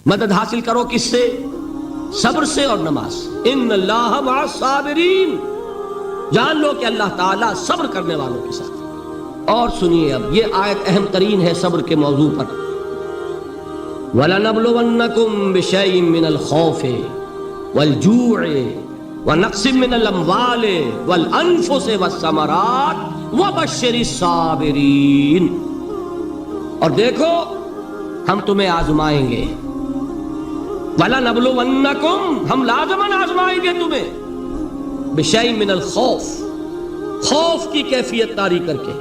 مدد حاصل کرو کس سے؟ صبر سے اور نماز سے۔ ان اللہ مع الصابرین، جان لو کہ اللہ تعالیٰ صبر کرنے والوں کے ساتھ۔ اور سنیے اب یہ آیت اہم ترین ہے صبر کے موضوع پر۔ وَلَنَبْلُوَنَّكُمْ بِشَيْءٍ مِّنَ الْخَوْفِ وَالْجُوعِ وَنَقْصٍ مِّنَ الْأَمْوَالِ وَالْأَنفُسِ وَالثَّمَرَاتِ وَبَشِّرِ الصَّابِرِينَ، اور دیکھو ہم تمہیں آزمائیں گے۔ وَلَنَبْلُوَنَّكُمْ، ہم لازماً آزمائیں گے تمہیں، بِشَيْءٍ مِّنَ الْخَوْفِ، خوف کی کیفیت طاری کر کے،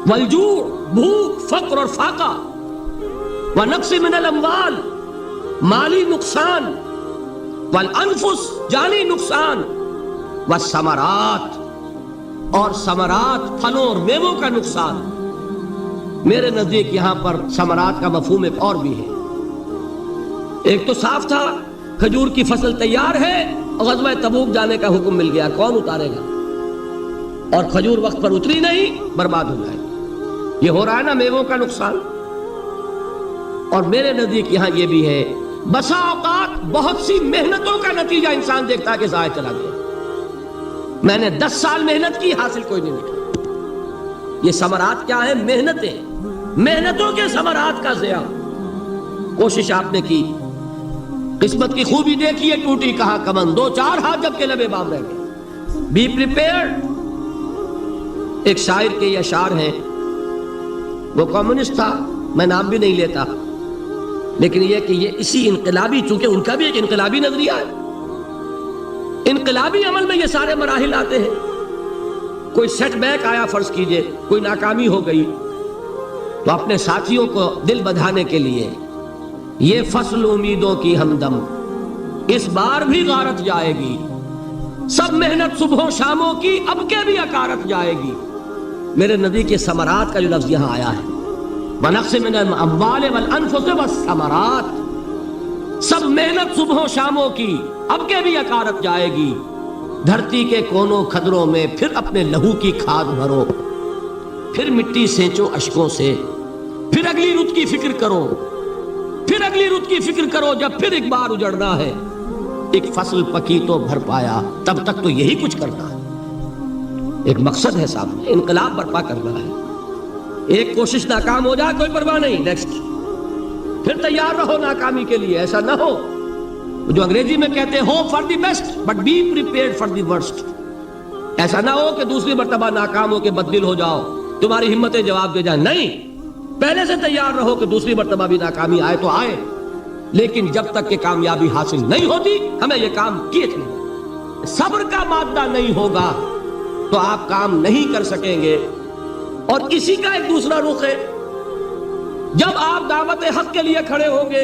والجوع، بھوک، فقر اور فاقہ، ونقص من الاموال، مالی نقصان، والانفس، جانی نقصان، والثمرات، اور ثمرات، پھلوں اور میووں کا نقصان۔ میرے نزدیک یہاں پر ثمرات کا مفہوم ایک اور بھی ہے۔ ایک تو صاف تھا کھجور کی فصل تیار ہے، غزوہ تبوک جانے کا حکم مل گیا، کون اتارے گا؟ اور کھجور وقت پر اتری نہیں، برباد ہو جائے گی۔ یہ ہو رہا ہے نا میووں کا نقصان۔ اور میرے نزدیک یہاں یہ بھی ہے، بسا اوقات بہت سی محنتوں کا نتیجہ انسان دیکھتا ہے کہ ضائع چلا گیا، میں نے 10 سال محنت کی، حاصل کوئی نہیں نکلا۔ یہ ثمرات کیا ہے؟ محنتیں، محنتوں کے ثمرات کا ضیاع۔ کوشش آپ نے کی، قسمت کی خوبی دیکھیے، ٹوٹی کہاں کمن، 2-4 ہاتھ جب کے لبے بام رہ گئے۔ Be prepared. ایک شاعر کے یہ اشعار ہیں، وہ کمیونسٹ تھا، میں نام بھی نہیں لیتا، لیکن یہ کہ یہ اسی انقلابی، چونکہ ان کا بھی ایک انقلابی نظریہ ہے، انقلابی عمل میں یہ سارے مراحل آتے ہیں۔ کوئی سیٹ بیک آیا، فرض کیجئے کوئی ناکامی ہو گئی، تو اپنے ساتھیوں کو دل بدھانے کے لیے یہ فصل امیدوں کی ہمدم اس بار بھی غارت جائے گی، سب محنت صبحوں شاموں کی اب کے بھی اکارت جائے گی۔ میرے نزدیک یہ ثمرات کا جو لفظ یہاں آیا ہے، وَنَقْصٍ مِّنَ الْأَمْوَالِ وَالْأَنفُسِ وَالثَّمَرَاتِ، سب محنت صبحوں شاموں کی اب کے بھی اکارت جائے گی۔ دھرتی کے کونوں کھدروں میں پھر اپنے لہو کی کھاد بھرو، پھر مٹی سینچو اشکوں سے، پھر اگلی رت کی فکر کرو، پھر اگلی رت کی فکر کرو، جب پھر ایک بار اجڑنا ہے۔ ایک فصل پکی تو بھر پایا، تب تک تو یہی کچھ کرنا ہے۔ ایک مقصد ہے سامنے، انقلاب برپا کرنا ہے۔ ایک کوشش ناکام ہو جائے کوئی پرواہ نہیں، نیکسٹ، پھر تیار رہو ناکامی کے لیے۔ ایسا نہ ہو جو انگریزی میں کہتے ہیں hope for the best but be prepared for the worst. ایسا نہ ہو کہ دوسری مرتبہ ناکام ہو کے بددل ہو جاؤ، تمہاری ہمتیں جواب دے جائیں۔ نہیں، پہلے سے تیار رہو کہ دوسری مرتبہ بھی ناکامی آئے تو آئے، لیکن جب تک کہ کامیابی حاصل نہیں ہوتی ہمیں یہ کام کیے تھے۔ صبر کا مادہ نہیں ہوگا تو آپ کام نہیں کر سکیں گے۔ اور اسی کا ایک دوسرا رخ ہے، جب آپ دعوت حق کے لیے کھڑے ہوں گے،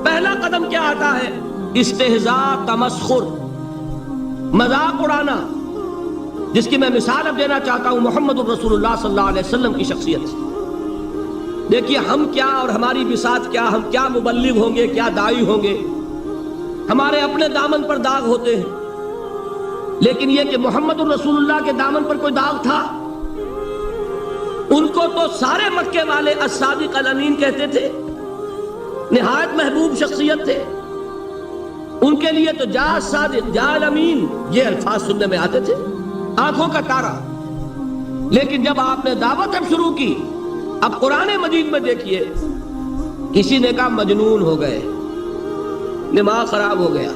پہلا قدم کیا آتا ہے؟ استہزاء، تمسخر، مذاق اڑانا، جس کی میں مثال اب دینا چاہتا ہوں محمد الرسول اللہ صلی اللہ علیہ وسلم کی شخصیت سے۔ دیکھیے ہم کیا اور ہماری بساط کیا، ہم کیا مبلغ ہوں گے، کیا داعی ہوں گے، ہمارے اپنے دامن پر داغ ہوتے ہیں، لیکن یہ کہ محمد الرسول اللہ کے دامن پر کوئی داغ تھا؟ ان کو تو سارے مکے والے الصادق الامین کہتے تھے، نہایت محبوب شخصیت تھے۔ ان کے لیے تو جا صادق، جا الامین، یہ الفاظ سننے میں آتے تھے، آنکھوں کا تارا۔ لیکن جب آپ نے دعوت اب شروع کی، اب قرآن مجید میں دیکھیے، کسی نے کہا مجنون ہو گئے، دماغ خراب ہو گیا،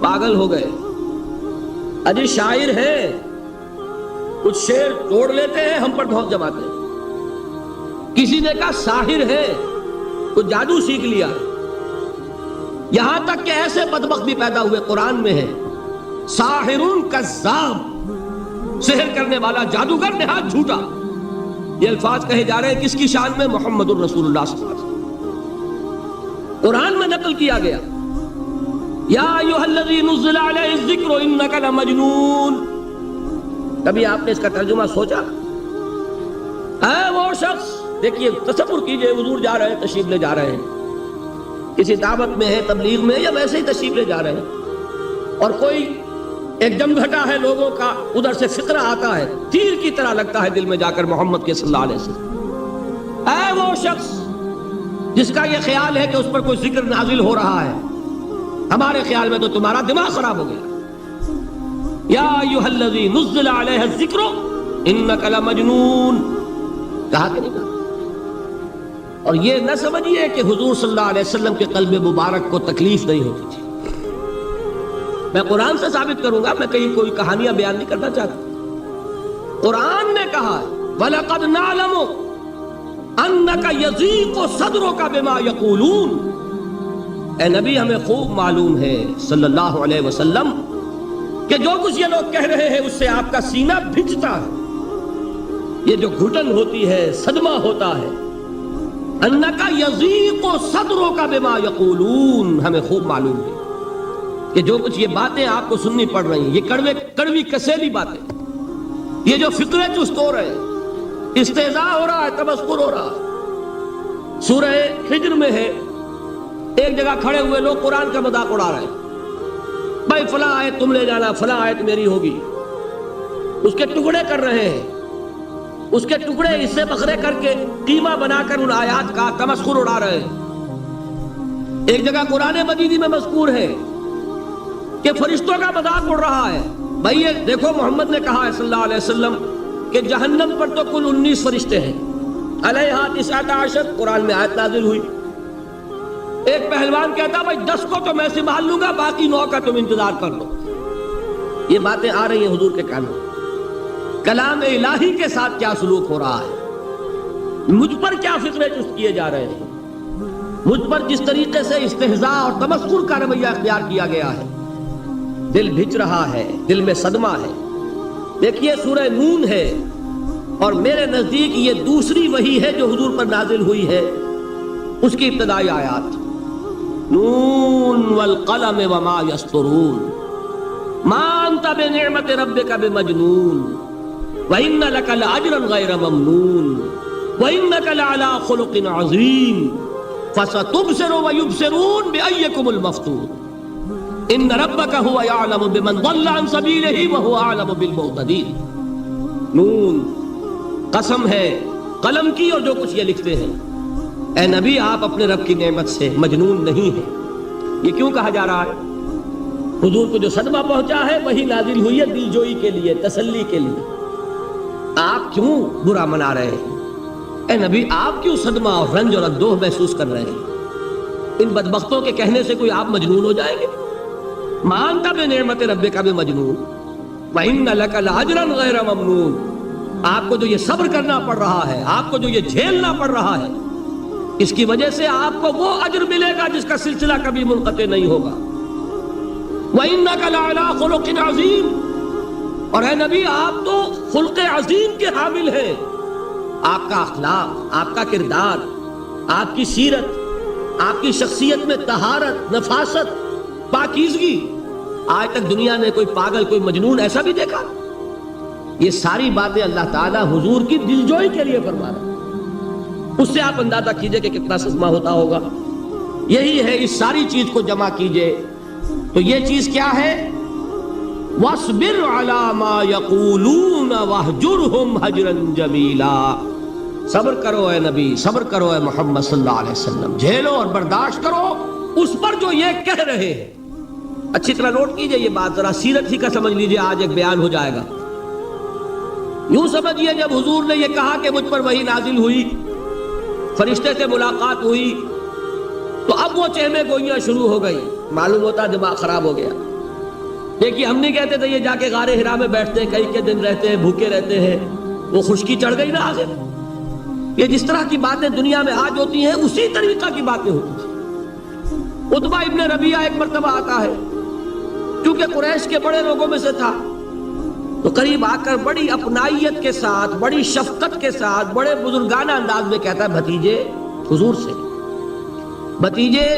پاگل ہو گئے، اجی شاعر ہے، کچھ شعر توڑ لیتے ہیں، ہم پر بہت جماتے ہیں۔ کسی نے کہا ساحر ہے، کچھ جادو سیکھ لیا۔ یہاں تک کہ ایسے بدبخت بھی پیدا ہوئے، قرآن میں ہے ساحر کذاب، سحر کرنے والا جادوگر نہایت جھوٹا۔ یہ الفاظ کہے جا رہے ہیں کس کی شان میں؟ محمد الرسول اللہ صلی اللہ علیہ وسلم۔ قرآن میں نقل کیا گیا، یا ایھا الذی نزل علیہ الذکر انک لمجنون۔ کبھی آپ نے اس کا ترجمہ سوچا؟ اے وہ شخص، دیکھیے تصور کیجئے، حضور جا رہے ہیں، تشریف لے جا رہے ہیں، کسی دعوت میں ہے، تبلیغ میں، یا ویسے ہی تشریف لے جا رہے ہیں، اور کوئی ایک دم گھٹا ہے لوگوں کا، ادھر سے فقرہ آتا ہے، تیر کی طرح لگتا ہے دل میں جا کر محمد کے صلی اللہ علیہ وسلم۔ اے وہ شخص جس کا یہ خیال ہے کہ اس پر کوئی ذکر نازل ہو رہا ہے، ہمارے خیال میں تو تمہارا دماغ خراب ہو گیا۔ یا ایھا الذی نزل علیہ الذکر انک لمجنون، کہا کہ نہیں کہا؟ اور یہ نہ سمجھیے کہ حضور صلی اللہ علیہ وسلم کے قلب مبارک کو تکلیف نہیں ہوتی تھی۔ میں قرآن سے ثابت کروں گا، میں کہیں کوئی کہانیاں بیان نہیں کرنا چاہتا۔ قرآن نے کہا وَلَقَدْ نَعْلَمُ أَنَّكَ يَضِيقُ صَدْرُكَ بِمَا يَقُولُونَ، اے نبی ہمیں خوب معلوم ہے صلی اللہ علیہ وسلم کہ جو کچھ یہ لوگ کہہ رہے ہیں اس سے آپ کا سینہ بھجتا ہے، یہ جو گھٹن ہوتی ہے، صدمہ ہوتا ہے۔ أَنَّكَ يَضِيقُ صَدْرُكَ بِمَا يَقُولُونَ، ہمیں خوب معلوم ہے کہ جو کچھ یہ باتیں آپ کو سننی پڑ رہی ہیں، یہ کڑوی کسیلی باتیں، یہ جو فکرے چست ہو رہے ہیں، استہزاء ہو رہا ہے، تمسخر ہو رہا ہے۔ سورہ ہجر میں ہے، ایک جگہ کھڑے ہوئے لوگ قرآن کا مذاق اڑا رہے ہیں، بھائی فلاں آیت تم لے جانا، فلاں آیت میری ہوگی، اس کے ٹکڑے کر رہے ہیں، اس کے ٹکڑے حصے بکھرے کر کے قیمہ بنا کر ان آیات کا تمسخر اڑا رہے ہیں۔ ایک جگہ قرآن مجید میں مذکور ہے کہ فرشتوں کا مذاق اڑ رہا ہے، بھائی یہ دیکھو محمد نے کہا ہے صلی اللہ علیہ وسلم کہ جہنم پر تو کل 19 فرشتے ہیں، علیہا 19 قرآن میں آیت نازل ہوئی۔ ایک پہلوان کہتا بھائی 10 کو تو میں سنبھال لوں گا، باقی 9 کا تم انتظار کر لو۔ یہ باتیں آ رہی ہیں حضور کے کانوں، کلام الہی کے ساتھ کیا سلوک ہو رہا ہے، مجھ پر کیا فکرے چست کیے جا رہے ہیں، مجھ پر جس طریقے سے استہزاء اور تمسخر کا رویہ اختیار کیا گیا ہے، دل بھج رہا ہے، دل میں صدمہ ہے۔ دیکھیے سورہ نون ہے، اور میرے نزدیک یہ دوسری وحی ہے جو حضور پر نازل ہوئی ہے، اس کی ابتدائی آیات، نون والقلم وما یسطرون ما انت بنعمت ربک بمجنون وَإِنَّ لَكَ لَأَجْرًا غَيْرَ مَمْنُونٍ وَإِنَّكَ لَعَلَىٰ خُلُقٍ عَظِيمٍ فَسَتُبْصِرُ وَيُبْصِرُونَ بِأَيِّكُمُ الْمَفْتُونُ إِنَّ رَبَّكَ هُوَ يَعْلَمُ بِمَنْ ضَلَّ عَنْ سَبِيلِهِ وَهُوَ أَعْلَمُ بِالْمُهْتَدِينَ۔ نون، قسم ہے قلم کی اور جو کچھ یہ لکھتے ہیں۔ اے نبی آپ اپنے رب کی نعمت سے مجنون نہیں ہیں۔ یہ کیوں کہا جا رہا ہے؟ حضور کو جو صدمہ پہنچا ہے وہی نازل ہوئی ہے دل جوئی کے لیے، تسلی کے لیے۔ آپ کیوں برا منا رہے ہیں؟ اے نبی آپ کیوں صدمہ اور رنج اور اندوہ محسوس کر رہے ہیں؟ ان بدبختوں کے کہنے سے کوئی آپ مجنون ہو جائیں گے؟ مانتا بنعمت ربک بمجنون وَإِنَّ لَكَ لَأَجْرًا غَيْرَ مَمْنُونٍ، آپ کو جو یہ صبر کرنا پڑ رہا ہے، آپ کو جو یہ جھیلنا پڑ رہا ہے، اس کی وجہ سے آپ کو وہ اجر ملے گا جس کا سلسلہ کبھی منقطع نہیں ہوگا۔ وَإِنَّكَ لَعَلَىٰ خُلُقٍ عَظِيمٍ، اور اے نبی آپ تو خلق عظیم کے حامل ہیں۔ آپ کا اخلاق، آپ کا کردار، آپ کی سیرت، آپ کی شخصیت میں طہارت، نفاست، پاکیزگی، آج تک دنیا نے کوئی پاگل، کوئی مجنون ایسا بھی دیکھا؟ یہ ساری باتیں اللہ تعالیٰ حضور کی دلجوئی کے لیے فرما رہا ہے۔ اس سے آپ اندازہ کیجئے کہ کتنا صدمہ ہوتا ہوگا۔ یہی ہے، اس ساری چیز کو جمع کیجئے تو یہ چیز کیا ہے؟ وَاصْبِرْ عَلَىٰ مَا يَقُولُونَ وَاهْجُرْهُمْ هَجْرًا جَمِيلًا، صبر کرو اے نبی، صبر کرو اے محمد صلی اللہ علیہ وسلم، جھیلو اور برداشت کرو اس پر جو یہ کہہ رہے ہیں۔ اچھی طرح نوٹ کیجئے یہ بات، ذرا سیرت ہی کا سمجھ لیجئے، آج ایک بیان ہو جائے گا۔ یوں سمجھیے جب حضور نے یہ کہا کہ مجھ پر وحی نازل ہوئی، فرشتے سے ملاقات ہوئی، تو اب وہ چہمے گوئیاں شروع ہو گئی، معلوم ہوتا دماغ خراب ہو گیا۔ دیکھیے ہم نہیں کہتے تھے یہ جا کے غار حرا میں بیٹھتے ہیں، کئی کے دن رہتے ہیں، بھوکے رہتے ہیں، وہ خشکی چڑھ گئی نا آگے۔ یہ جس طرح کی باتیں دنیا میں آج ہوتی ہیں اسی طریقہ کی باتیں ہوتی تھیں۔ عتبہ ابن ربیعہ ایک مرتبہ آتا ہے، کیونکہ قریش کے بڑے لوگوں میں سے تھا، تو قریب آ کر بڑی اپنائیت کے ساتھ، بڑی شفقت کے ساتھ، بڑے بزرگانہ انداز میں کہتا ہے بھتیجے حضور سے، بھتیجے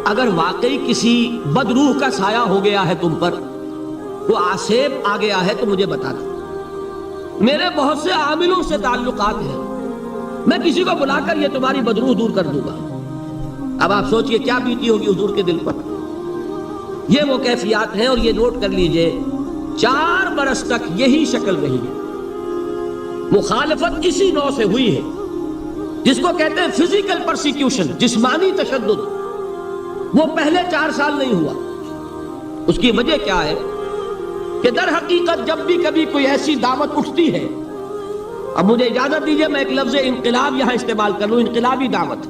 اگر واقعی کسی بد روح کا سایہ ہو گیا ہے تم پر، وہ آسیب آ گیا ہے تو مجھے بتا دو، میرے بہت سے عاملوں سے تعلقات ہیں، میں کسی کو بلا کر یہ تمہاری بد روح دور کر دوں گا۔ اب آپ سوچئے کیا بیتی ہوگی حضور کے دل پر۔ یہ وہ کیفیات ہیں، اور یہ نوٹ کر لیجئے 4 برس تک یہی شکل رہی ہے، مخالفت اسی نوع سے ہوئی ہے جس کو کہتے ہیں فزیکل پرسیکیوشن، جسمانی تشدد، وہ پہلے 4 سال نہیں ہوا۔ اس کی وجہ کیا ہے کہ در حقیقت جب بھی کبھی کوئی ایسی دعوت اٹھتی ہے، اب مجھے اجازت دیجئے میں ایک لفظ انقلاب یہاں استعمال کر لوں، انقلابی دعوت۔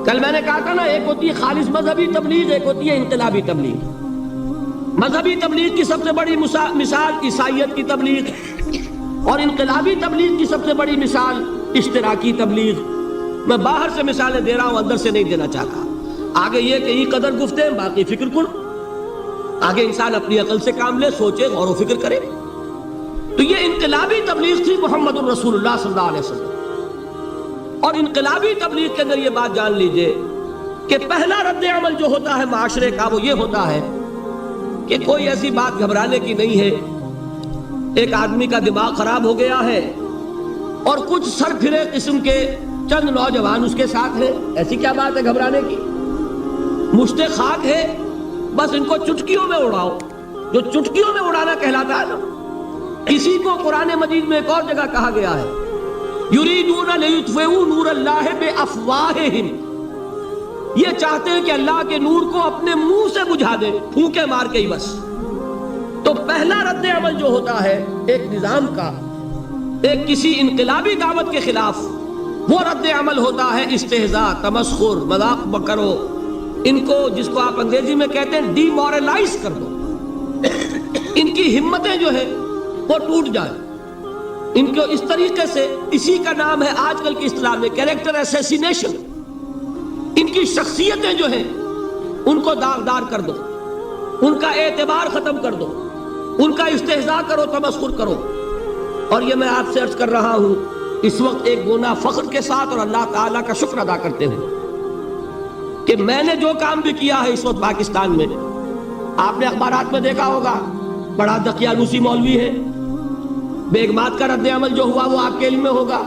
کل میں نے کہا تھا نا، ایک ہوتی ہے خالص مذہبی تبلیغ، ایک ہوتی ہے انقلابی تبلیغ۔ مذہبی تبلیغ کی سب سے بڑی مثال عیسائیت کی تبلیغ، اور انقلابی تبلیغ کی سب سے بڑی مثال اشتراکی تبلیغ۔ میں باہر سے مثالیں دے رہا ہوں، اندر سے نہیں دینا چاہتا۔ آگے یہ کہ یہ قدر گفتے ہیں، باقی فکر کن۔ آگے انسان اپنی عقل سے کام لے، سوچے، غور و فکر کرے۔ تو یہ انقلابی تبلیغ تھی محمد الرسول اللہ صلی اللہ علیہ وسلم۔ اور انقلابی تبلیغ کے اندر یہ بات جان لیجئے کہ پہلا رد عمل جو ہوتا ہے معاشرے کا، وہ یہ ہوتا ہے کہ کوئی ایسی بات گھبرانے کی نہیں ہے۔ ایک آدمی کا دماغ خراب ہو گیا ہے اور کچھ سر پھرے قسم کے چند نوجوان اس کے ساتھ ہیں، ایسی کیا بات ہے گھبرانے کی؟ مشت خاک ہے، بس ان کو چٹکیوں میں اڑاؤ۔ جو چٹکیوں میں اڑانا کہلاتا ہے نا، اسی کو قرآن مجید میں ایک اور جگہ کہا گیا ہے، یریدون لیطفئوا نور اللہ بافواہہم۔ یہ چاہتے ہیں کہ اللہ کے نور کو اپنے منہ سے بجھا دیں، پھونکے مار کے ہی بس۔ تو پہلا رد عمل جو ہوتا ہے ایک نظام کا، ایک کسی انقلابی دعوت کے خلاف، وہ رد عمل ہوتا ہے استہزاء، تمسخر، مذاق کرو ان کو، جس کو آپ انگریزی میں کہتے ہیں ڈی مورلائز کر دو۔ ان کی ہمتیں جو ہے وہ ٹوٹ جائیں، ان کو اس طریقے سے، اسی کا نام ہے آج کل کی اصطلاح میں کیریکٹر اسیسینیشن۔ ان کی شخصیتیں جو ہیں ان کو داغدار کر دو، ان کا اعتبار ختم کر دو، ان کا استہزاء کرو، تمسخر کرو۔ اور یہ میں آپ سے عرض کر رہا ہوں اس وقت ایک گونا فخر کے ساتھ اور اللہ تعالیٰ کا شکر ادا کرتے ہوئے کہ میں نے جو کام بھی کیا ہے اس وقت پاکستان میں، آپ نے اخبارات میں دیکھا ہوگا، بڑا دقیانوسی مولوی ہے، بیگمات کا رد عمل جو ہوا وہ آپ کے علم میں ہوگا۔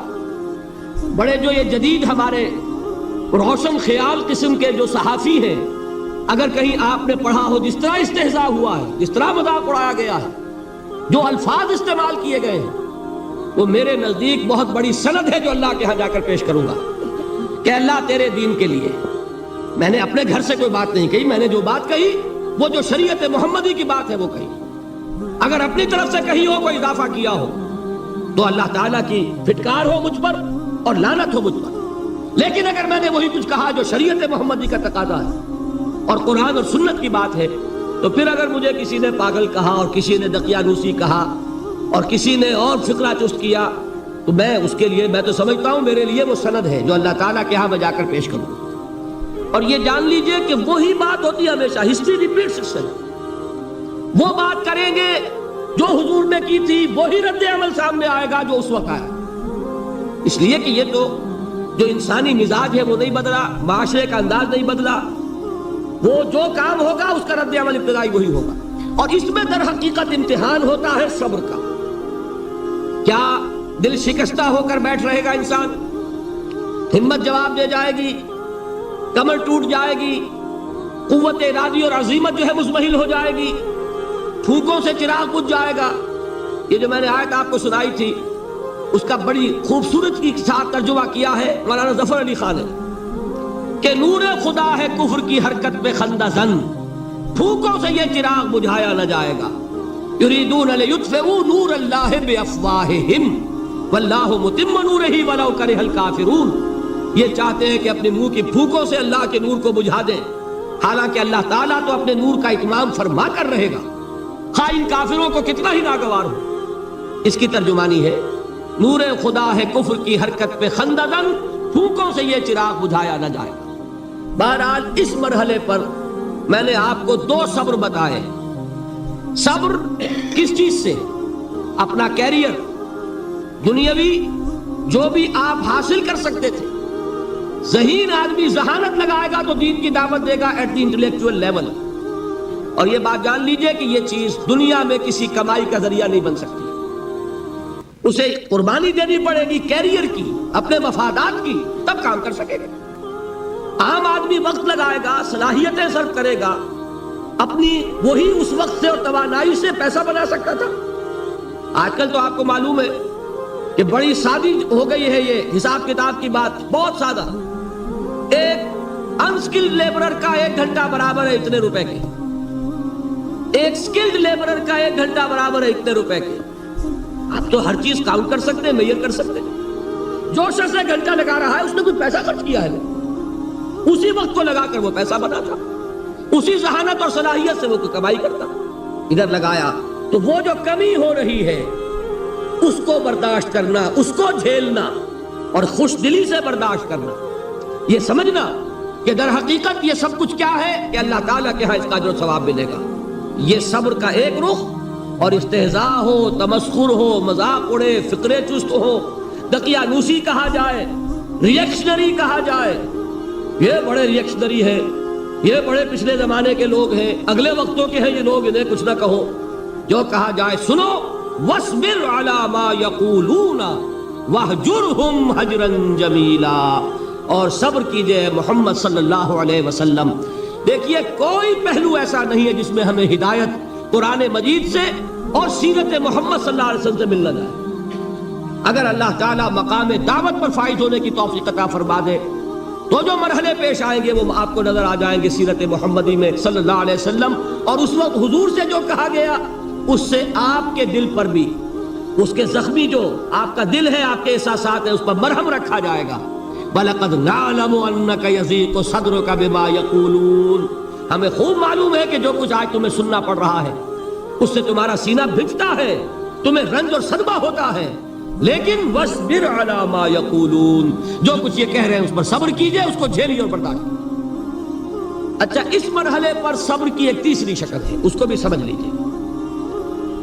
بڑے جو یہ جدید ہمارے روشن خیال قسم کے جو صحافی ہیں، اگر کہیں آپ نے پڑھا ہو جس طرح استہزاء ہوا ہے، جس طرح مذاق اڑایا گیا ہے، جو الفاظ استعمال کیے گئے ہیں، وہ میرے نزدیک بہت بڑی سند ہے جو اللہ کے ہاں جا کر پیش کروں گا کہ اللہ تیرے دین کے لیے۔ میں نے اپنے گھر سے کوئی بات نہیں کہی، میں نے جو بات کہی وہ جو شریعت محمدی کی بات ہے وہ کہی۔ اگر اپنی طرف سے کہیں ہو، کوئی اضافہ کیا ہو، تو اللہ تعالیٰ کی پھٹکار ہو مجھ پر اور لعنت ہو مجھ پر۔ لیکن اگر میں نے وہی کچھ کہا جو شریعت محمدی کا تقاضا ہے اور قرآن اور سنت کی بات ہے، تو پھر اگر مجھے کسی نے پاگل کہا اور کسی نے دقیانوسی کہا اور کسی نے اور فقرہ چست کیا، تو میں اس کے لیے، میں تو سمجھتا ہوں میرے لیے وہ سند ہے جو اللہ تعالیٰ کے ہاں میں جا کر پیش کروں۔ اور یہ جان لیجئے کہ وہی بات ہوتی ہے ہمیشہ، ہسٹری ریپیٹس اٹسیلف۔ وہ بات کریں گے جو حضور نے کی تھی، وہی رد عمل سامنے آئے گا جو اس وقت آیا۔ اس لیے کہ یہ تو جو انسانی مزاج ہے وہ نہیں بدلا، معاشرے کا انداز نہیں بدلا، وہ جو کام ہوگا اس کا رد عمل ابتدائی وہی ہوگا۔ اور اس میں در حقیقت امتحان ہوتا ہے صبر کا۔ کیا دل شکستہ ہو کر بیٹھ رہے گا انسان؟ ہمت جواب دے جائے گی، کمر ٹوٹ جائے گی، قوت ارادی اور عزیمت جو ہے مزمحل ہو جائے گی، پھونکوں سے چراغ بجھ جائے گا۔ یہ جو میں نے آیت آپ کو سنائی تھی، اس کا بڑی خوبصورت کے ساتھ ترجمہ کیا ہے مولانا ظفر علی خان نے کہ نور خدا ہے کفر کی حرکت میں خندہ زن، پھونکوں سے یہ چراغ بجھایا نہ جائے گا۔ یریدون لیطفئوا نور اللہ بافواہہم واللہ متم نورہ ولو کرہ الکافرون۔ یہ چاہتے ہیں کہ اپنے منہ کی پھونکوں سے اللہ کے نور کو بجھا دیں، حالانکہ اللہ تعالیٰ تو اپنے نور کا اتمام فرما کر رہے گا، خواہ ان کافروں کو کتنا ہی ناگوار ہو۔ اس کی ترجمانی ہے نور خدا ہے کفر کی حرکت پہ خنددن، پھونکوں سے یہ چراغ بجھایا نہ جائے گا۔ بہرحال اس مرحلے پر میں نے آپ کو 2 صبر بتائے۔ صبر کس چیز سے؟ اپنا کیریئر دنیاوی جو بھی آپ حاصل کر سکتے تھے۔ ذہین آدمی ذہانت لگائے گا تو دین کی دعوت دے گا ایٹ دی انٹلیکچوئل لیول۔ اور یہ بات جان لیجئے کہ یہ چیز دنیا میں کسی کمائی کا ذریعہ نہیں بن سکتی، اسے قربانی دینی پڑے گی کیریئر کی، اپنے مفادات کی، تب کام کر سکے گا۔ عام آدمی وقت لگائے گا، صلاحیتیں صرف کرے گا، اپنی وہی اس وقت سے اور توانائی سے پیسہ بنا سکتا تھا۔ آج کل تو آپ کو معلوم ہے کہ بڑی سادی ہو گئی ہے یہ حساب کتاب کی بات، بہت سادہ. ایک انسکلڈ لیبرر کا 1 گھنٹہ برابر ہے اتنے روپے کے، ایک سکلڈ لیبرر کا 1 گھنٹہ برابر ہے اتنے روپے کے. آپ تو ہر چیز کاؤنٹ کر سکتے ہیں، میئر کر سکتے ہیں. جو شخص 1 گھنٹہ لگا رہا ہے اس نے کوئی پیسہ خرچ کیا ہے؟ اسی وقت کو لگا کر وہ پیسہ بنا تھا، اسی ذہانت اور صلاحیت سے وہ کمائی کرتا. ادھر لگایا تو وہ جو کمی ہو رہی ہے اس کو برداشت کرنا، اس کو جھیلنا اور خوش دلی سے برداشت کرنا، یہ سمجھنا کہ در حقیقت یہ سب کچھ کیا ہے کہ اللہ تعالیٰ کے ہاں اس کا جو ثواب ملے گا. یہ صبر کا ایک رخ، اور استہزاء ہو، تمسخر ہو، مذاق اڑے، فقرے چست ہو، دقیانوسی کہا جائے، ریئیکشنری کہا جائے، یہ بڑے ریئیکشنری ہیں، یہ بڑے پچھلے زمانے کے لوگ ہیں، اگلے وقتوں کے ہیں یہ لوگ، انہیں کچھ نہ کہو. جو کہا جائے سنو. وَاصْبِرْ عَلَى مَا يَقُولُونَ وَاهْجُرْهُمْ هَجْرًا جَمِيلًا. اور صبر کیجئے محمد صلی اللہ علیہ وسلم. دیکھیے کوئی پہلو ایسا نہیں ہے جس میں ہمیں ہدایت قرآن مجید سے اور سیرت محمد صلی اللہ علیہ وسلم سے مل نہ جائے. اگر اللہ تعالیٰ مقام دعوت پر فائز ہونے کی توفیق عطا فرما دے تو جو مرحلے پیش آئیں گے وہ آپ کو نظر آ جائیں گے سیرت محمدی میں صلی اللہ علیہ وسلم. اور اس وقت حضور سے جو کہا گیا اس سے آپ کے دل پر بھی، اس کے زخمی جو آپ کا دل ہے، آپ کے احساسات ہیں، اس پر مرہم رکھا جائے گا. وَلَقَدْ نَعْلَمُ أَنَّكَ يَضِيقُ صَدْرُكَ بِمَا يَقُولُونَ. ہمیں خوب معلوم ہے کہ جو کچھ آج تمہیں سننا پڑ رہا ہے اس سے تمہارا سینہ بھجتا ہے، تمہیں رنج اور صدمہ ہوتا ہے. لیکن وَاصْبِرْ عَلَى مَا يَقُولُونَ، جو کچھ یہ کہہ رہے ہیں اس پر صبر کیجئے، اس کو جھیلیے اور برداشت. اچھا، اس مرحلے پر صبر کی ایک تیسری شکل ہے، اس کو بھی سمجھ لیجئے.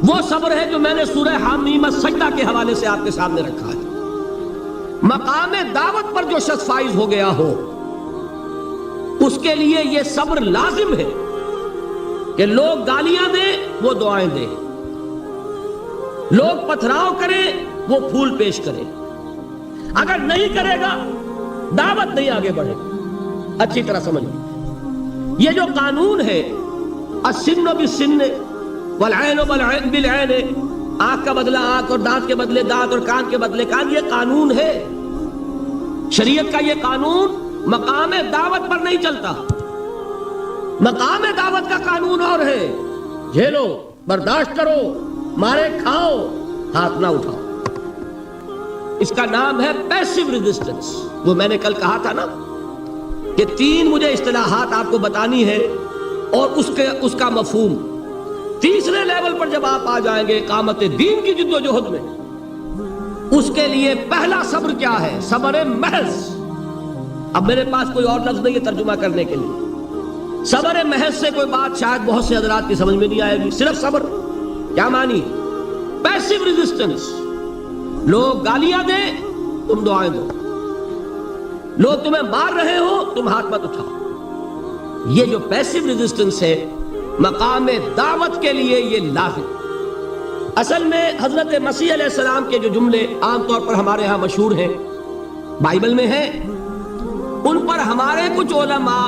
وہ صبر ہے جو میں نے سورہ حامیم السجدہ کے حوالے سے آپ کے سامنے رکھا ہے. مقام دعوت پر جو شخص فائز ہو گیا ہو اس کے لیے یہ صبر لازم ہے کہ لوگ گالیاں دیں وہ دعائیں دیں، لوگ پتھراؤ کریں وہ پھول پیش کریں. اگر نہیں کرے گا دعوت نہیں آگے بڑھے. اچھی طرح سمجھ لیں، یہ جو قانون ہے السن بالسن والعین بالعین، آنکھ کا بدلہ آنکھ اور دانت کے بدلے دانت اور کان کے بدلے کان، یہ قانون ہے. شریعت کا یہ قانون مقام دعوت پر نہیں چلتا. مقام دعوت کا قانون اور ہے، جھیلو، برداشت کرو، مارے کھاؤ، ہاتھ نہ اٹھاؤ. اس کا نام ہے پیسو ریزسٹنس. وہ میں نے کل کہا تھا نا کہ 3 مجھے اصطلاحات آپ کو بتانی ہے اور اس کا مفہوم. تیسرے لیول پر جب آپ آ جائیں گے اقامت دین کی جد و جہد میں، اس کے لیے پہلا صبر کیا ہے؟ صبر محض. اب میرے پاس کوئی اور لفظ نہیں ہے ترجمہ کرنے کے لیے. صبر محض سے کوئی بات شاید بہت سے حضرات کی سمجھ میں نہیں آئے گی. صرف صبر کیا معنی؟ Passive resistance. لوگ گالیاں دیں تم دعائیں دو، لوگ تمہیں مار رہے ہو تم ہاتھ مت اٹھاؤ. یہ جو پیسو ریزسٹنس ہے مقام دعوت کے لیے یہ لازم. اصل میں حضرت مسیح علیہ السلام کے جو جملے عام طور پر ہمارے ہاں مشہور ہیں، بائبل میں ہیں، ان پر ہمارے کچھ علماء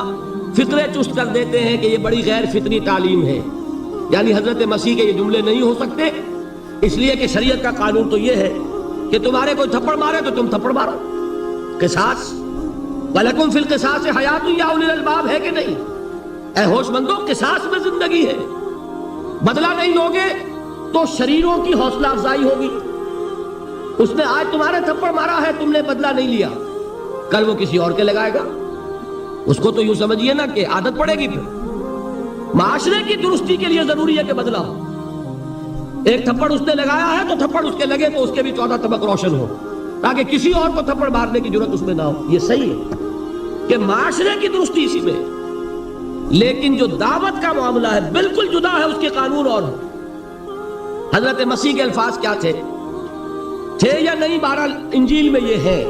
فطرے چست کر دیتے ہیں کہ یہ بڑی غیر فطری تعلیم ہے. یعنی حضرت مسیح کے یہ جملے نہیں ہو سکتے، اس لیے کہ شریعت کا قانون تو یہ ہے کہ تمہارے کوئی تھپڑ مارے تو تم تھپڑ مارو. قصاص، وَلَكُمْ فِي الْقِصَاصِ حَيَاةٌ يَا أُولِي الْأَلْبَابِ، ہے کہ نہیں؟ اے ہوش مندو، قصاص میں زندگی ہے. بدلہ نہیں لوگے تو شریروں کی حوصلہ افزائی ہوگی. اس نے آج تمہارے تھپڑ مارا ہے، تم نے بدلہ نہیں لیا، کل وہ کسی اور کے لگائے گا. اس کو تو یوں سمجھیے نا کہ عادت پڑے گی. پھر معاشرے کی درستی کے لیے ضروری ہے کہ بدلہ ہو. ایک تھپڑ اس نے لگایا ہے تو تھپڑ اس کے لگے تو اس کے بھی 14 طبق روشن ہو، تاکہ کسی اور کو تھپڑ مارنے کی ضرورت اس میں نہ ہو. یہ صحیح ہے کہ معاشرے کی درستی اسی میں ہے. لیکن جو دعوت کا معاملہ ہے بالکل جدا ہے، اس کے قانون اور ہے. حضرت مسیح کے الفاظ کیا تھے یا نہیں؟ بہرحال انجیل میں یہ ہے،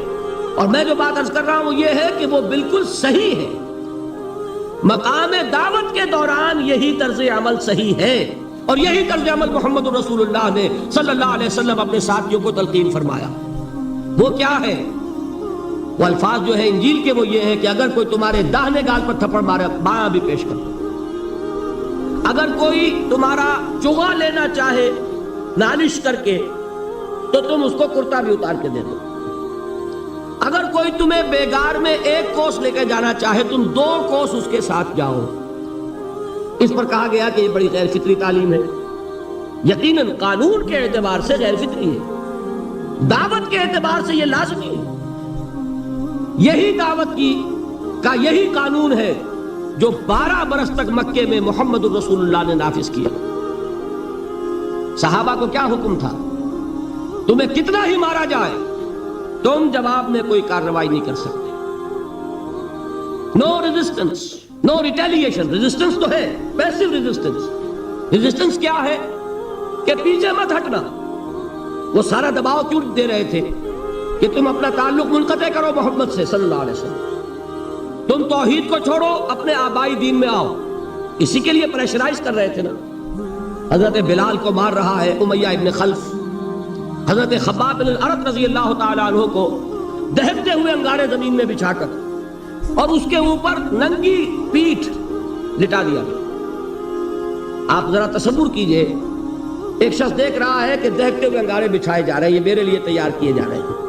اور میں جو بات عرض کر رہا ہوں وہ یہ ہے کہ وہ بالکل صحیح ہے. مقام دعوت کے دوران یہی طرز عمل صحیح ہے، اور یہی طرز عمل محمد رسول اللہ نے صلی اللہ علیہ وسلم اپنے ساتھیوں کو تلقین فرمایا. وہ کیا ہے؟ وہ الفاظ جو ہے انجیل کے وہ یہ ہے کہ اگر کوئی تمہارے داہنے گال پر تھپڑ مارے بایاں بھی پیش کر. اگر کوئی تمہارا چغا لینا چاہے نالش کر کے تو تم اس کو کرتا بھی اتار کے دے دو. اگر کوئی تمہیں بیگار میں 1 کوس لے کے جانا چاہے تم 2 کوس اس کے ساتھ جاؤ. اس پر کہا گیا کہ یہ بڑی غیر فطری تعلیم ہے. یقیناً قانون کے اعتبار سے غیر فطری ہے، دعوت کے اعتبار سے یہ لازمی ہے. یہی دعوت کا یہی قانون ہے جو 12 برس تک مکے میں محمد الرسول اللہ نے نافذ کیا. صحابہ کو کیا حکم تھا؟ تمہیں کتنا ہی مارا جائے تم جواب میں کوئی کارروائی نہیں کر سکتے. نو ریزسٹنس، نو ریٹیلیشن. ریزسٹنس تو ہے، پیسو ریزسٹنس. ریزسٹنس کیا ہے؟ کہ پیچھے مت ہٹنا. وہ سارا دباؤ کیوں دے رہے تھے؟ کہ تم اپنا تعلق منقطع کرو محمد سے صلی اللہ علیہ وسلم. تم توحید کو چھوڑو، اپنے آبائی دین میں آؤ. اسی کے لیے پریشرائز کر رہے تھے نا. حضرت بلال کو مار رہا ہے امیہ ابن خلف. حضرت خباب بن الارت رضی اللہ تعالیٰ عنہ کو دہکتے ہوئے انگارے زمین میں بچھا کر اور اس کے اوپر ننگی پیٹھ لٹا دیا. آپ ذرا تصور کیجئے، ایک شخص دیکھ رہا ہے کہ دہکتے ہوئے انگارے بچھائے جا رہے ہیں، یہ میرے لیے تیار کیے جا رہے ہیں،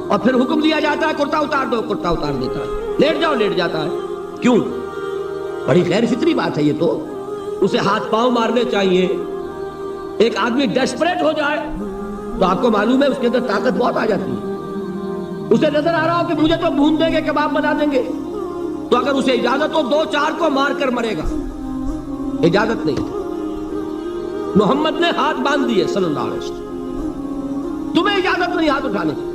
اور پھر حکم دیا جاتا ہے کرتا اتار دو. کرتا اتار دیتا ہے. لیٹ جاؤ، لیٹ جاتا ہے. کیوں؟ بڑی غیر فطری بات ہے یہ. تو اسے ہاتھ پاؤں مارنے چاہیے. ایک آدمی ڈیسپریٹ ہو جائے تو آپ کو معلوم ہے اس کے اندر طاقت بہت آ جاتی ہے. اسے نظر آ رہا ہو کہ مجھے تو بھون دیں گے، کباب بنا دیں گے، تو اگر اسے اجازت ہو 2-4 کو مار کر مرے گا. اجازت نہیں. محمد نے ہاتھ باندھ دیے صلی اللہ علیہ وسلم. تمہیں اجازت نہیں ہاتھ اٹھانے کی.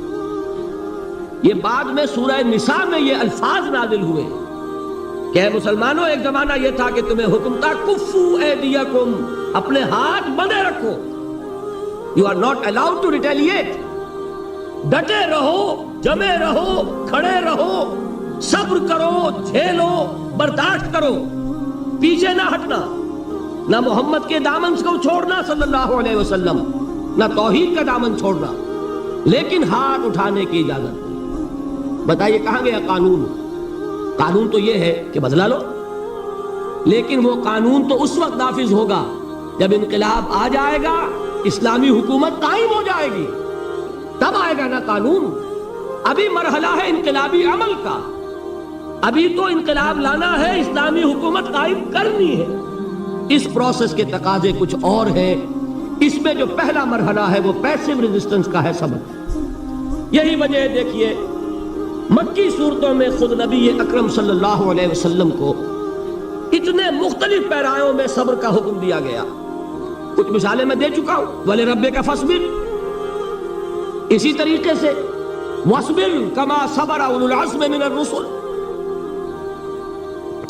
یہ بعد میں سورہ نساء میں یہ الفاظ نازل ہوئے کہ اے مسلمانوں، ایک زمانہ یہ تھا کہ تمہیں حکم تھا کفو ایدیکم، اپنے ہاتھ بندھے رکھو. You are not allowed to retaliate. ڈٹے رہو، جمے رہو، کھڑے رہو، صبر کرو، جھیلو، برداشت کرو، پیچھے نہ ہٹنا. نہ محمد کے دامن کو چھوڑنا صلی اللہ علیہ وسلم، نہ توحید کا دامن چھوڑنا، لیکن ہاتھ اٹھانے کی اجازت نہیں. بتائیے کہاں گیا قانون؟ قانون تو یہ ہے کہ بدلا لو، لیکن وہ قانون تو اس وقت نافذ ہوگا جب انقلاب آ جائے گا، اسلامی حکومت قائم ہو جائے گی، تب آئے گا نا قانون. ابھی مرحلہ ہے انقلابی عمل کا. ابھی تو انقلاب لانا ہے، اسلامی حکومت قائم کرنی ہے. اس پروسیس کے تقاضے کچھ اور ہیں. اس میں جو پہلا مرحلہ ہے وہ پیسو ریزسٹنس کا ہے صبر. یہی وجہ ہے دیکھیے مکی صورتوں میں خود نبی اکرم صلی اللہ علیہ وسلم کو اتنے مختلف پیرایوں میں صبر کا حکم دیا گیا. کچھ مثالیں میں دے چکا ہوں. وَلِرَبِّكَ فَاصْبِرْ، اسی طریقے سے وَاصْبِرْ كَمَا صَبَرَ أُولُو الْعَزْمِ مِنَ الرُّسُلِ،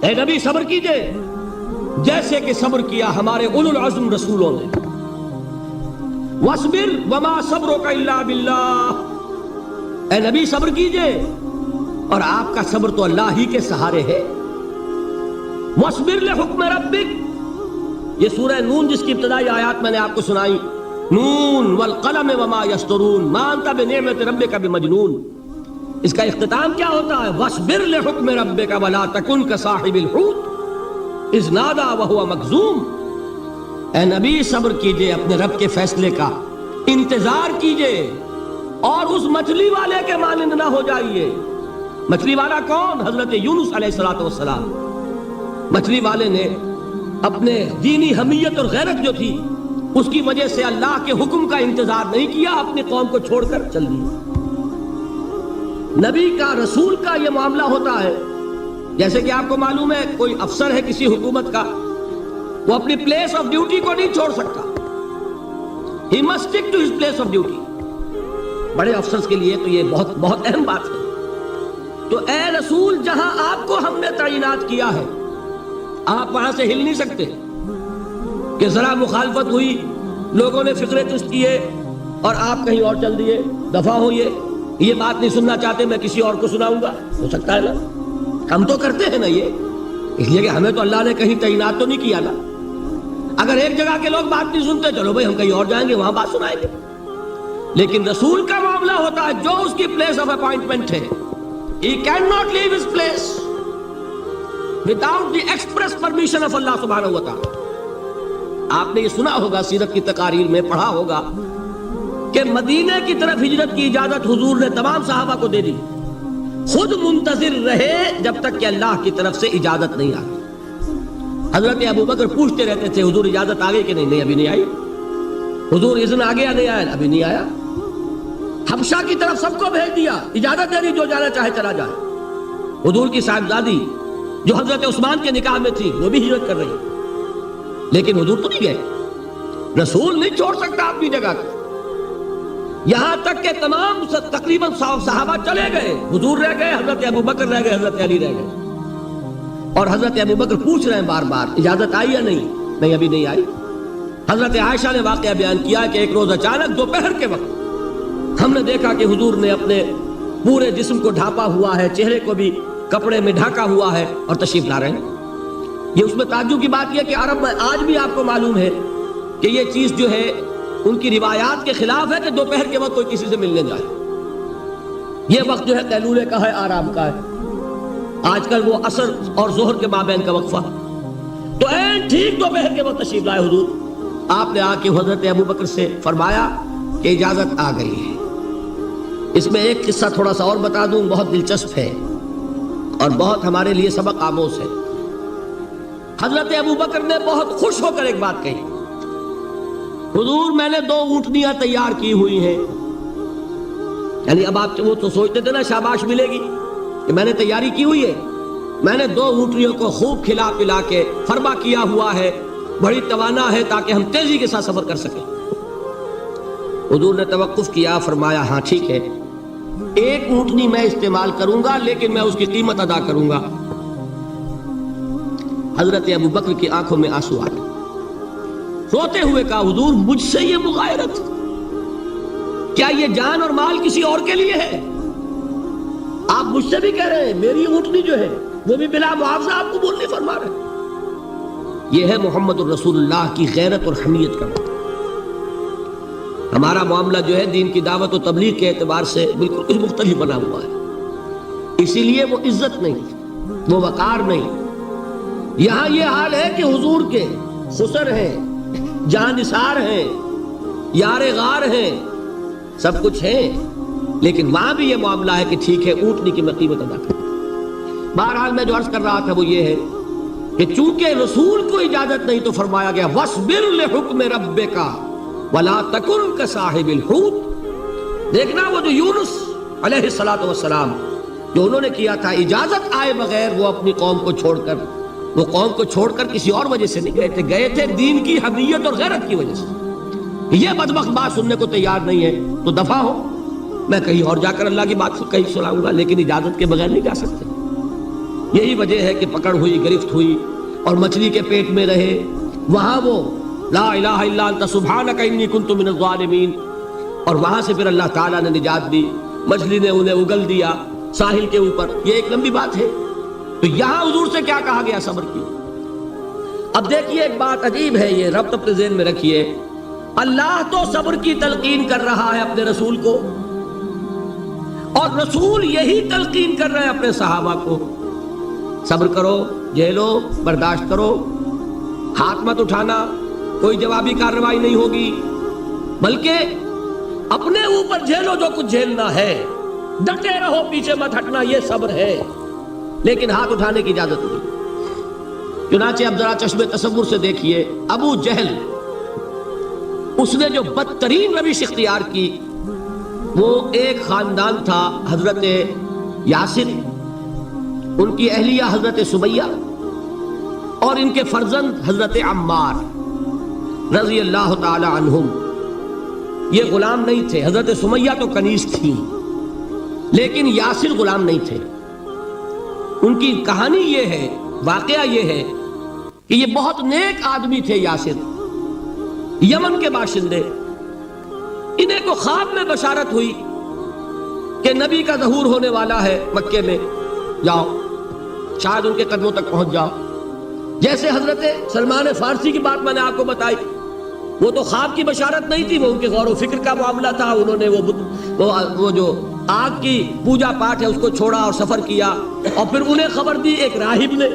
اے نبی صبر کیجئے جیسے کہ صبر کیا ہمارے اولو العزم رسولوں نے. وَاصْبِرْ وَمَا صَبْرُكَ إِلَّا بِاللَّهِ، اے نبی صبر کیجئے اور آپ کا صبر تو اللہ ہی کے سہارے ہے. وَاصْبِرْ لِحُكْمِ رَبِّكَ، یہ سورہ نون جس کی ابتدائی آیات میں نے آپ کو سنائی، نون والقلم وما یسطرون ما انت بنعمت ربک بمجنون، اس کا اختتام کیا ہوتا ہے؟ وَاصْبِرْ لِحُكْمِ رَبِّكَ وَلَا تَكُنْ كَصَاحِبِ الْحُوتِ اذ نَادَىٰ وَهُوَ مَكْظُومٌ، اے نبی صبر کیجئے اپنے رب کے فیصلے کا، انتظار کیجئے اور اس مچھلی والے کے مانند نہ ہو جائیے. مچھلی والا کون؟ حضرت یونس علیہ السلام. مچھلی والے نے اپنے دینی حمیت اور غیرت جو تھی اس کی وجہ سے اللہ کے حکم کا انتظار نہیں کیا، اپنی قوم کو چھوڑ کر چل دی. نبی کا، رسول کا یہ معاملہ ہوتا ہے. جیسے کہ آپ کو معلوم ہے کوئی افسر ہے کسی حکومت کا، وہ اپنی پلیس آف ڈیوٹی کو نہیں چھوڑ سکتا. He must stick to his place of duty. بڑے افسرز کے لیے تو یہ بہت بہت اہم بات ہے. تو اے رسول، جہاں آپ کو ہم نے تعینات کیا ہے آپ وہاں سے ہل نہیں سکتے. کہ ذرا مخالفت ہوئی، لوگوں نے فکرے چست کیے اور آپ کہیں اور چل دیے، دفعہ ہوئیے، یہ بات نہیں سننا چاہتے، میں کسی اور کو سناؤں گا. ہو سکتا ہے نا؟ ہم تو کرتے ہیں نا یہ، اس لیے کہ ہمیں تو اللہ نے کہیں تعینات تو نہیں کیا نا. اگر ایک جگہ کے لوگ بات نہیں سنتے، چلو بھائی ہم کہیں اور جائیں گے، وہاں بات سنائیں گے. لیکن رسول کا معاملہ ہوتا ہے جو اس کی پلیس آف اپوائنٹمنٹ ہے، he cannot leave his place without the express permission of Allah subhanahu wa ta'ala. آپ نے یہ سنا ہوگا، سیرت کی تقاریر میں پڑھا ہوگا کہ مدینے کی طرف ہجرت کی اجازت حضور نے تمام صحابہ کو دے دی، خود منتظر رہے جب تک کہ اللہ کی طرف سے اجازت نہیں آتی۔ حضرت ابوبکر پوچھتے رہتے تھے حضور اجازت آ گئی کہ نہیں؟ نہیں ابھی نہیں آئی۔ حضور اذن آ گیا؟ نہیں آیا، ابھی نہیں آیا۔ حبشہ کی طرف سب کو بھیج دیا، اجازت دے دی جو جانا چاہے چلا جائے۔ حضور کی صاحبزادی جو حضرت عثمان کے نکاح میں تھی وہ بھی ہجرت کر رہی، لیکن حضور تو نہیں گئے۔ رسول نہیں چھوڑ سکتا اپنی جگہ کو، یہاں تک کہ تمام تقریباً صحابہ چلے گئے، حضور رہ گئے، حضرت ابوبکر رہ گئے، حضرت علی رہ گئے، اور حضرت ابوبکر پوچھ رہے ہیں بار بار اجازت آئی یا نہیں؟ نہیں ابھی نہیں آئی۔ حضرت عائشہ نے واقعہ بیان کیا کہ ایک روز اچانک دوپہر کے وقت ہم نے دیکھا کہ حضور نے اپنے پورے جسم کو ڈھانپا ہوا ہے، چہرے کو بھی کپڑے میں ڈھانکا ہوا ہے اور تشریف لا رہے ہیں۔ یہ اس میں تعجب کی بات یہ کہ عرب میں آج بھی آپ کو معلوم ہے کہ یہ چیز جو ہے ان کی روایات کے خلاف ہے کہ دوپہر کے وقت کوئی کسی سے ملنے جائے۔ یہ وقت جو ہے قیلولے کا ہے، آرام کا ہے۔ آج کل وہ عصر اور ظہر کے مابین کا وقفہ، تو این ٹھیک دوپہر کے وقت تشریف لائے حضور۔ آپ نے آ کے حضرت ابوبکر سے فرمایا کہ اجازت آ گئی ہے۔ اس میں ایک قصہ تھوڑا سا اور بتا دوں، بہت دلچسپ ہے اور بہت ہمارے لیے سبق آموز ہے۔ حضرت ابوبکر نے بہت خوش ہو کر ایک بات کہی، حضور میں نے 2 اونٹنیاں تیار کی ہوئی ہیں۔ یعنی اب آپ وہ تو سوچتے تھے نا شاباش ملے گی کہ میں نے تیاری کی ہوئی ہے، میں نے 2 اونٹنیوں کو خوب کھلا پلا کے فرما کیا ہوا ہے، بڑی توانا ہے تاکہ ہم تیزی کے ساتھ سفر کر سکیں۔ حضور نے توقف کیا، فرمایا ہاں ٹھیک ہے، 1 اونٹنی میں استعمال کروں گا لیکن میں اس کی قیمت ادا کروں گا۔ حضرت ابوبکر کی آنکھوں میں آنسو آئے، روتے ہوئے کہا حضور مجھ سے یہ مغایرت، کیا یہ جان اور مال کسی اور کے لیے ہے؟ آپ مجھ سے بھی کہہ رہے ہیں میری اونٹنی جو ہے وہ بھی بلا معاوضہ آپ قبول نہیں فرما رہے۔ یہ ہے محمد الرسول اللہ کی غیرت اور حمیت کا وقت۔ ہمارا معاملہ جو ہے دین کی دعوت و تبلیغ کے اعتبار سے بالکل کچھ مختلف بنا ہوا ہے، اسی لیے وہ عزت نہیں، وہ وقار نہیں۔ یہاں یہ حال ہے کہ حضور کے خسر ہیں، جان نثار ہیں، یار غار ہیں، سب کچھ ہیں، لیکن وہاں بھی یہ معاملہ ہے کہ ٹھیک ہے اونٹنی کی میں قیمت ادا کروں۔ بہرحال میں جو عرض کر رہا تھا وہ یہ ہے کہ چونکہ رسول کو اجازت نہیں تو فرمایا گیا وَاصْبِرْ لِحُکْمِ رَبِّكَ وَلَا تَكُنْ كَصَاحِبِ الْحُوتِ۔ دیکھنا وہ جو یونس علیہ السلام جو انہوں نے کیا تھا، اجازت آئے بغیر وہ اپنی قوم کو چھوڑ کر، وہ قوم کو چھوڑ کر کسی اور وجہ سے نہیں گئے تھے دین کی حمیت اور غیرت کی وجہ سے۔ یہ بدبخت بات سننے کو تیار نہیں ہے تو دفع ہو، میں کہیں اور جا کر اللہ کی بات کہیں سناؤں گا، لیکن اجازت کے بغیر نہیں جا سکتے۔ یہی وجہ ہے کہ پکڑ ہوئی، گرفت ہوئی اور مچھلی کے پیٹ میں رہے، وہاں وہ لا الہ الا انت سبحانک انی کنت من الظالمین، اور وہاں سے پھر اللہ تعالیٰ نے نجات دی، مچھلی نے انہیں اگل دیا ساحل کے اوپر۔ یہ ایک لمبی بات ہے، تو یہاں حضور سے کیا کہا گیا؟ صبر کی۔ اب دیکھیے ایک بات عجیب ہے، یہ ربط اپنے ذہن میں رکھیے، اللہ تو صبر کی تلقین کر رہا ہے اپنے رسول کو، اور رسول یہی تلقین کر رہے ہیں اپنے صحابہ کو، صبر کرو، جھیلو، برداشت کرو، ہاتھ مت اٹھانا، کوئی جوابی کارروائی نہیں ہوگی، بلکہ اپنے اوپر جھیلو جو کچھ جھیلنا ہے، ڈٹے رہو، پیچھے مت ہٹنا، یہ صبر ہے، لیکن ہاتھ اٹھانے کی اجازت نہیں۔ چنانچہ اب ذرا چشم تصور سے دیکھیے، ابو جہل اس نے جو بدترین روش اختیار کی، وہ ایک خاندان تھا حضرت یاسر، ان کی اہلیہ حضرت سمیہ، اور ان کے فرزند حضرت عمار رضی اللہ تعالی عنہم۔ یہ غلام نہیں تھے، حضرت سمیہ تو کنیز تھی، لیکن یاسر غلام نہیں تھے۔ ان کی کہانی یہ ہے، واقعہ یہ ہے کہ یہ بہت نیک آدمی تھے یاسر، یمن کے باشندے۔ انہیں کو خواب میں بشارت ہوئی کہ نبی کا ظہور ہونے والا ہے مکے میں، جاؤ شاید ان کے قدموں تک پہنچ جاؤ۔ جیسے حضرت سلمان فارسی کی بات میں نے آپ کو بتائی، وہ تو خواب کی بشارت نہیں تھی، وہ ان کے غور و فکر کا معاملہ تھا۔ انہوں نے وہ جو آگ کی پوجا پاٹ ہے اس کو چھوڑا اور سفر کیا، اور پھر انہیں خبر دی ایک راہب نے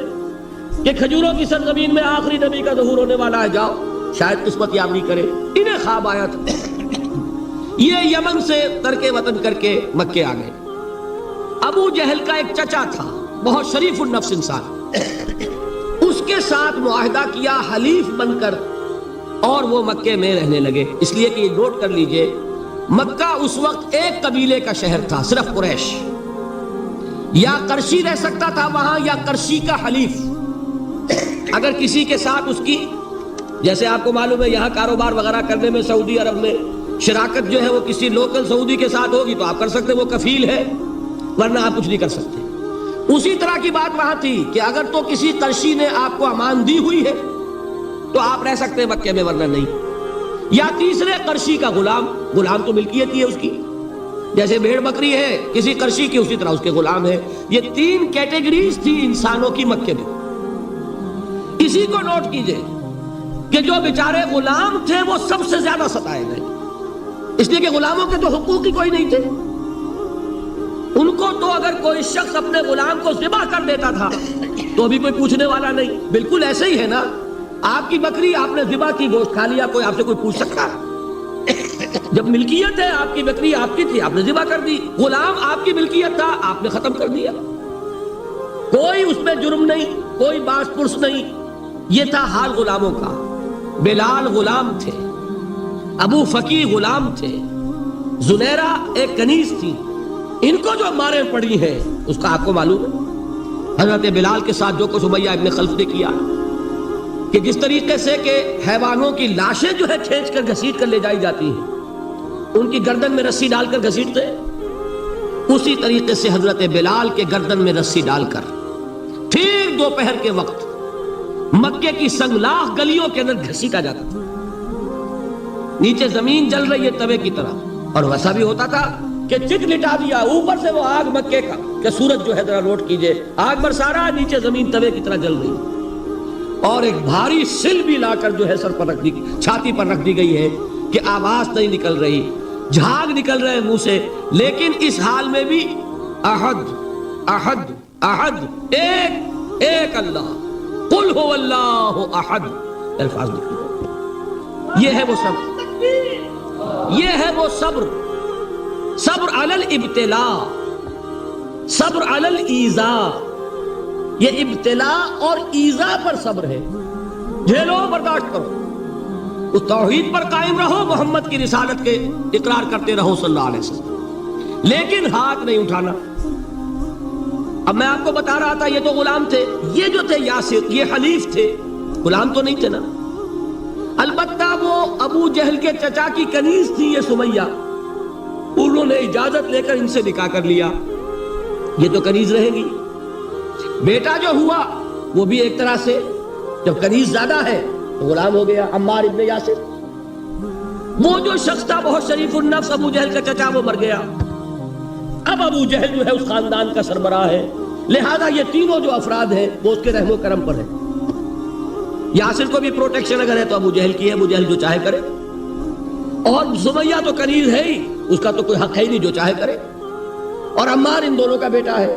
کہ کھجوروں کی سرزمین میں آخری نبی کا ظہور ہونے والا ہے، جاؤ شاید قسمت یابی کرے۔ انہیں خواب آیا تھا، یہ یمن سے ترک وطن کر کے مکے آ گئے۔ ابو جہل کا ایک چچا تھا، بہت شریف النفس انسان، اس کے ساتھ معاہدہ کیا حلیف بن کر، اور وہ مکے میں رہنے لگے۔ اس لیے کہ یہ نوٹ کر لیجئے، مکہ اس وقت ایک قبیلے کا شہر تھا، صرف قریش۔ یا قرشی رہ سکتا تھا وہاں، یا قرشی کا حلیف۔ اگر کسی کے ساتھ اس کی، جیسے آپ کو معلوم ہے یہاں کاروبار وغیرہ کرنے میں سعودی عرب میں شراکت جو ہے وہ کسی لوکل سعودی کے ساتھ ہوگی تو آپ کر سکتے، وہ کفیل ہے، ورنہ آپ کچھ نہیں کر سکتے۔ اسی طرح کی بات وہاں تھی کہ اگر تو کسی قرشی نے آپ کو امان دی ہوئی ہے تو آپ رہ سکتے ہیں مکے میں، ورنہ نہیں۔ یا تیسرے قرشی کا غلام، غلام تو ملکیت ہی ہے اس کی، جیسے بھیڑ بکری ہے کسی قرشی کی، اسی طرح اس کے غلام ہے۔ یہ تین کیٹیگریز تھی انسانوں کی مکے میں۔ اسی کو نوٹ کیجئے کہ جو بیچارے غلام تھے وہ سب سے زیادہ ستائے گئے، اس لیے کہ غلاموں کے تو حقوق ہی کوئی نہیں تھے۔ ان کو تو اگر کوئی شخص اپنے غلام کو ذبح کر دیتا تھا تو بھی کوئی پوچھنے والا نہیں۔ بالکل ایسے ہی ہے نا، آپ کی بکری آپ نے ذبح کی، گوشت کھا لیا، کوئی آپ سے کوئی پوچھ سکتا؟ جب ملکیت ہے آپ کی بکری آپ کی تھی، آپ نے ذبح کر دی۔ غلام آپ کی ملکیت تھا، آپ نے ختم کر دیا، کوئی اس میں جرم نہیں، کوئی باس پرس نہیں۔ یہ تھا حال غلاموں کا۔ بلال غلام تھے، ابو فقی غلام تھے، زنیرہ ایک کنیز تھی۔ ان کو جو مارے پڑی ہیں اس کا آپ کو معلوم ہے۔ حضرت بلال کے ساتھ جو کچھ امیہ ابن خلف نے کیا، کہ جس طریقے سے کہ حیوانوں کی لاشیں جو ہے کھینچ کر گھسیٹ کر لے جائی جاتی ہیں، ان کی گردن میں رسی ڈال کر گھسیٹتے، اسی طریقے سے حضرت بلال کے گردن میں رسی ڈال کر ٹھیک دوپہر کے وقت مکے کی سنگلاخ گلیوں کے اندر گھسیٹا جاتا تھا۔ نیچے زمین جل رہی ہے توے کی طرح، اور ویسا بھی ہوتا تھا کہ چک لٹا دیا، اوپر سے وہ آگ مکے کا، کہ سورج جو ہے ذرا نوٹ کیجئے، آگ برسا رہا، نیچے زمین توے کی طرح جل رہی ہے، اور ایک بھاری سل بھی لا کر جو ہے سر پر رکھ دی، چھاتی پر رکھ دی گئی ہے کہ آواز نہیں نکل رہی، جھاگ نکل رہے منہ سے، لیکن اس حال میں بھی احد احد احد، ایک ایک اللہ، قل هو اللہ احد، الفاظ نکلے۔ یہ ہے وہ صبر، یہ ہے وہ صبر، صبر علی الابتلاء، صبر علی الایذاء۔ یہ ابتلاء اور ایذاء پر صبر ہے، جھیلو، برداشت کرو، اس توحید پر قائم رہو، محمد کی رسالت کے اقرار کرتے رہو صلی اللہ علیہ وسلم، لیکن ہاتھ نہیں اٹھانا۔ اب میں آپ کو بتا رہا تھا یہ تو غلام تھے، یہ جو تھے یاسر، یہ حلیف تھے، غلام تو نہیں تھے نا۔ البتہ وہ ابو جہل کے چچا کی کنیز تھی یہ سمیہ، انہوں نے اجازت لے کر ان سے نکاح کر لیا، یہ تو کنیز رہیں گی۔ بیٹا جو ہوا وہ بھی ایک طرح سے، جب کنیز زیادہ ہے تو غلام ہو گیا، عمار ابن یاسر۔ وہ جو شخص تھا بہت شریف النفس ابو جہل کا چچا، وہ مر گیا۔ اب ابو جہل جو ہے اس خاندان کا سربراہ ہے، لہذا یہ تینوں جو افراد ہیں وہ اس کے رحم و کرم پر ہیں۔ یاسر کو بھی پروٹیکشن اگر ہے تو ابو جہل کی ہے، ابو جہل جو چاہے کرے، اور سمیہ تو کنیز ہے ہی، اس کا تو کوئی حق ہے ہی نہیں، جو چاہے کرے، اور عمار ان دونوں کا بیٹا ہے،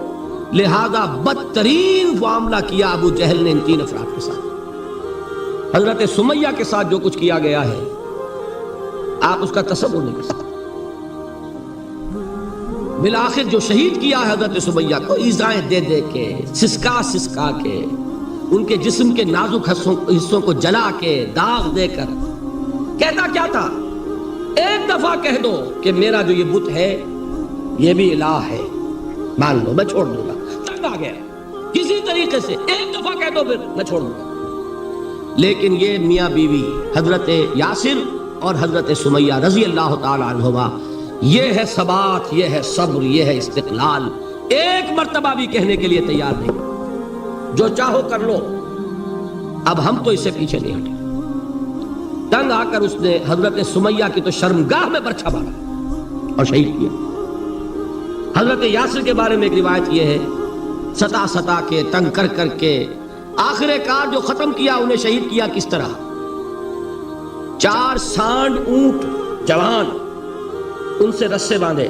لہذا بدترین معاملہ کیا ابو جہل نے ان تین افراد کے ساتھ۔ حضرت سمیہ کے ساتھ جو کچھ کیا گیا ہے آپ اس کا تصور نہیں کر سکتے۔ بالآخر جو شہید کیا حضرت سمیہ کو ایذائیں دے دے کے، سسکا سسکا کے، ان کے جسم کے نازک حصوں کو جلا کے، داغ دے کر، کہتا کیا تھا؟ ایک دفعہ کہہ دو کہ میرا جو یہ بت ہے یہ بھی الہ ہے، مان لو، میں چھوڑ دوں گا۔ تنگ آ گیا، کسی طریقے سے ایک دفعہ کہہ دو پھر میں چھوڑ دوں گا۔ لیکن یہ میاں بیوی حضرت یاسر اور حضرت سمیہ رضی اللہ تعالی عنہما، یہ ہے ثبات، یہ ہے صبر، یہ ہے استقلال، ایک مرتبہ بھی کہنے کے لیے تیار نہیں، جو چاہو کر لو، اب ہم تو اس سے پیچھے نہیں ہٹے۔ تنگ آ کر اس نے حضرت سمیہ کی تو شرمگاہ میں برچھا مارا اور شہید کیا۔ حضرت یاسر کے بارے میں ایک روایت یہ ہے، ستا ستا کے، تنگ کر کر کے، آخر کار جو ختم کیا، انہیں شہید کیا کس طرح؟ 4 سانڈ اونٹ جوان، ان سے رسے باندھے،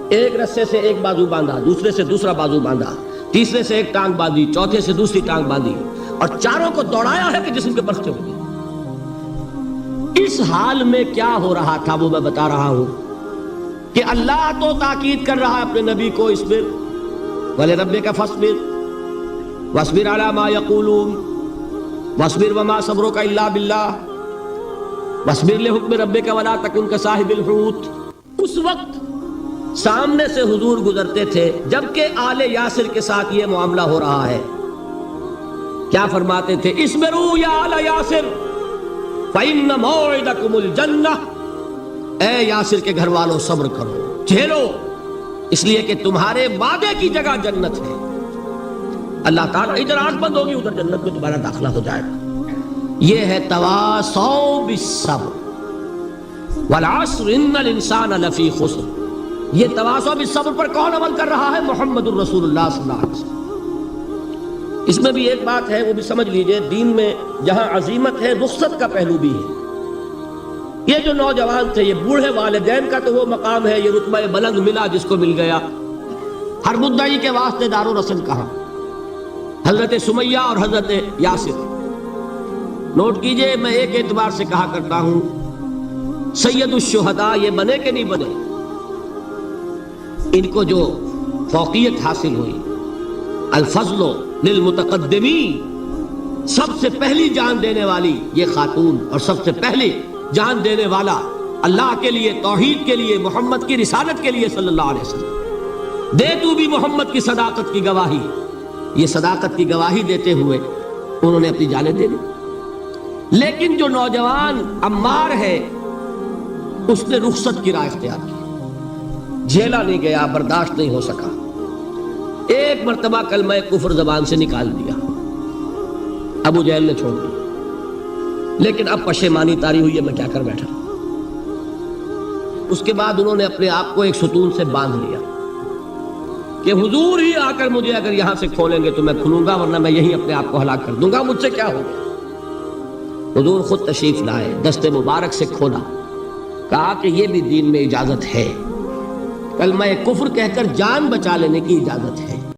ایک رسے سے ایک بازو باندھا، دوسرے سے دوسرا بازو باندھا، تیسرے سے ایک ٹانگ باندھی، چوتھے سے دوسری ٹانگ باندھی، اور چاروں کو دوڑایا ہے کہ جسم کے برستے ہو گئے۔ اس حال میں کیا ہو رہا تھا وہ میں بتا رہا ہوں کہ اللہ تو تاکید کر رہا ہے اپنے نبی کو، اصبر وَلِرَبِّكَ فَاصْبِرْ وَاصْبِرْ عَلَى مَا يَقُولُونَ وَاصْبِرْ وَمَا صَبْرُكَ إِلَّا بِاللَّهِ وَاصْبِرْ لِحُكْمِ رَبِّكَ وَلَا تَكُنْ كَصَاحِبِ الْحُوتِ۔ اس وقت سامنے سے حضور گزرتے تھے جبکہ آل یاسر کے ساتھ یہ معاملہ ہو رہا ہے، کیا فرماتے تھے؟ اصبروا یا آل یاسر فَإِنَّ مَوْعِدَكُمُ الْجَنَّةُ، اے یاسر کے گھر والوں صبر کرو، جھیلو، اس لیے کہ تمہارے وعدے کی جگہ جنت ہے۔ اللہ تعالیٰ ادھر آنکھ بند ہوگی ادھر جنت میں تمہارا داخلہ ہو جائے گا۔ یہ ہے تواصوا بالصبر والعصر ان الانسان لفی خسر۔ یہ تواصوا بالصبر پر کون عمل کر رہا ہے؟ محمد الرسول اللہ صلی اللہ علیہ وسلم۔ اس میں بھی ایک بات ہے، وہ بھی سمجھ لیجئے، دین میں جہاں عظیمت ہے رخصت کا پہلو بھی ہے۔ یہ جو نوجوان تھے، یہ بوڑھے والدین کا تو وہ مقام ہے، یہ رتبہ بلند ملا جس کو مل گیا۔ ہر مدعی کے واسطے دار و رسن کہاں؟ حضرت سمیہ اور حضرت یاسر۔ نوٹ کیجئے، میں ایک اعتبار سے کہا کرتا ہوں، سید الشہداء یہ بنے کہ نہیں بنے، ان کو جو فوقیت حاصل ہوئی، الفضل للمتقدمین، سب سے پہلی جان دینے والی یہ خاتون اور سب سے پہلی جان دینے والا اللہ کے لیے، توحید کے لیے، محمد کی رسالت کے لیے صلی اللہ علیہ وسلم۔ دے تو بھی محمد کی صداقت کی گواہی۔ یہ صداقت کی گواہی دیتے ہوئے انہوں نے اپنی جانیں دے دی۔ لیکن جو نوجوان عمار ہے اس نے رخصت کی راہ اختیار کی، جھیلا نہیں گیا، برداشت نہیں ہو سکا، ایک مرتبہ کلمہ کفر زبان سے نکال دیا، ابو جہل نے چھوڑ دیا، لیکن اب پشیمانی طاری ہوئی ہے میں کیا کر بیٹھا۔ اس کے بعد انہوں نے اپنے آپ کو ایک ستون سے باندھ لیا کہ حضور ہی آ کر مجھے اگر یہاں سے کھولیں گے تو میں کھلوں گا، ورنہ میں یہی اپنے آپ کو ہلاک کر دوں گا، مجھ سے کیا ہوگا۔ حضور خود تشریف لائے، دست مبارک سے کھولا، کہا کہ یہ بھی دین میں اجازت ہے، کلمہ کفر کہہ کر جان بچا لینے کی اجازت ہے۔